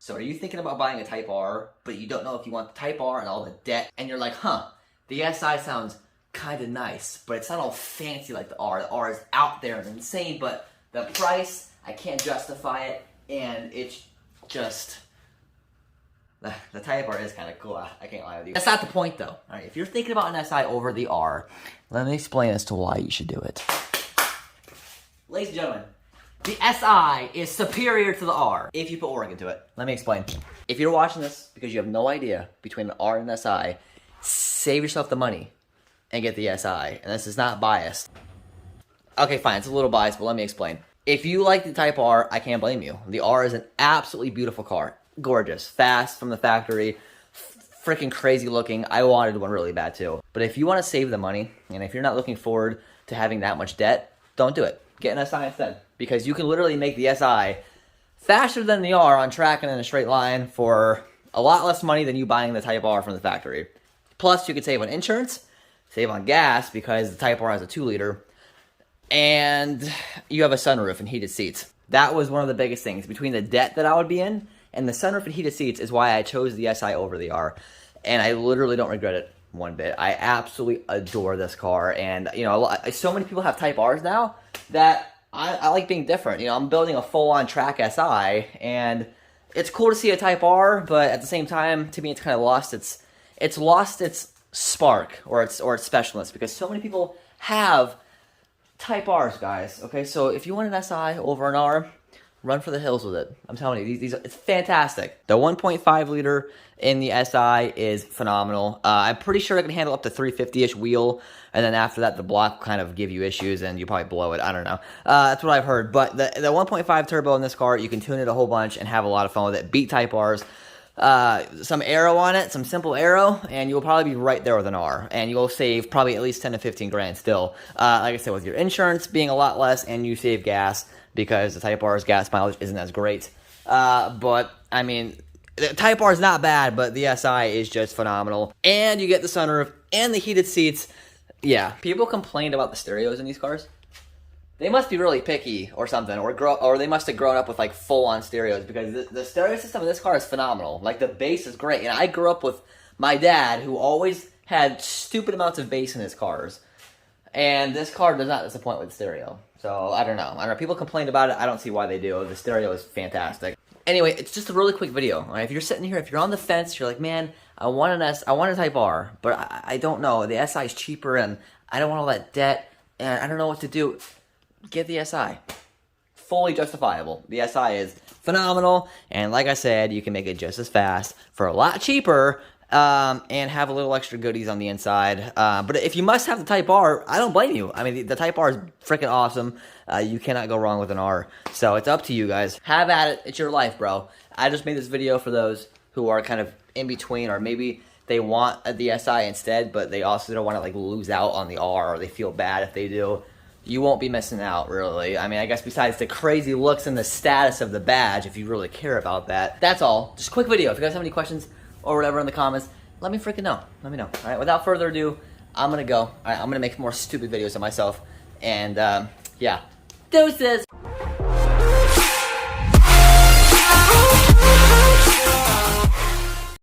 So are you thinking about buying a Type R, but you don't know if you want the Type R and all the debt, and you're like, the SI sounds kind of nice, but it's not all fancy like the R. The R is out there and insane, but the price, I can't justify it, and it's just... The Type R is kind of cool, I can't lie with you. That's not the point though. All right, if you're thinking about an SI over the R, let me explain as to why you should do it. Ladies and gentlemen, the SI is superior to the R if you put work into it. Let me explain. If you're watching this because you have no idea between the R and the SI, save yourself the money and get the SI. And this is not biased. Okay, fine, it's a little biased, but let me explain. If you like the Type R, I can't blame you. The R is an absolutely beautiful car. Gorgeous, fast from the factory, freaking crazy looking. I wanted one really bad too. But if you want to save the money, and if you're not looking forward to having that much debt, don't do it. Get an SI instead. Because you can literally make the SI faster than the R on track and in a straight line for a lot less money than you buying the Type R from the factory. Plus, you could save on insurance, save on gas because the Type R has a 2-liter, and you have a sunroof and heated seats. That was one of the biggest things. Between the debt that I would be in and the sunroof and heated seats is why I chose the SI over the R. And I literally don't regret it one bit. I absolutely adore this car. And, you know, so many people have Type Rs now that I like being different. You know, I'm building a full-on track SI, and it's cool to see a Type R, but at the same time, to me, it's kind of lost it's lost its spark or its specialness, because so many people have Type Rs, guys. Okay, so if you want an SI over an R, run for the hills with it. I'm telling you, it's fantastic. The 1.5 liter in the SI is phenomenal. I'm pretty sure it can handle up to 350-ish wheel, and then after that, the block will kind of give you issues, and you probably blow it. I don't know. That's what I've heard. But the 1.5 turbo in this car, you can tune it a whole bunch and have a lot of fun with it. Beat Type Rs. Some aero on it, some simple aero, and you'll probably be right there with an R, and you'll save probably at least 10 to 15 grand still. Like I said, with your insurance being a lot less, and you save gas, because the Type R's gas mileage isn't as great. But, I mean, the Type R is not bad, but the SI is just phenomenal. And you get the sunroof and the heated seats. Yeah, people complained about the stereos in these cars. They must be really picky or something, or they must have grown up with like full-on stereos, because the stereo system in this car is phenomenal. Like, the bass is great. And I grew up with my dad, who always had stupid amounts of bass in his cars. And this car does not disappoint with stereo. So, I don't know. People complained about it. I don't see why they do. The stereo is fantastic. Anyway, it's just a really quick video. Right? If you're sitting here, if you're on the fence, you're like, man, I want a Type R, but I don't know. The SI is cheaper, and I don't want all that debt, and I don't know what to do. Get the SI. Fully justifiable. The SI is phenomenal, and like I said, you can make it just as fast for a lot cheaper, and have a little extra goodies on the inside. But if you must have the Type R, I don't blame you. I mean, the Type R is freaking awesome. You cannot go wrong with an R. So it's up to you guys. Have at it. It's your life, bro. I just made this video for those who are kind of in between, or maybe they want the SI instead, but they also don't want to like lose out on the R, or they feel bad if they do. You won't be missing out, really. I mean, I guess besides the crazy looks and the status of the badge, if you really care about that. That's all. Just a quick video. If you guys have any questions or whatever in the comments, let me freaking know. Let me know. All right, without further ado, I'm going to go. All right, I'm going to make more stupid videos of myself. And, yeah. Deuces!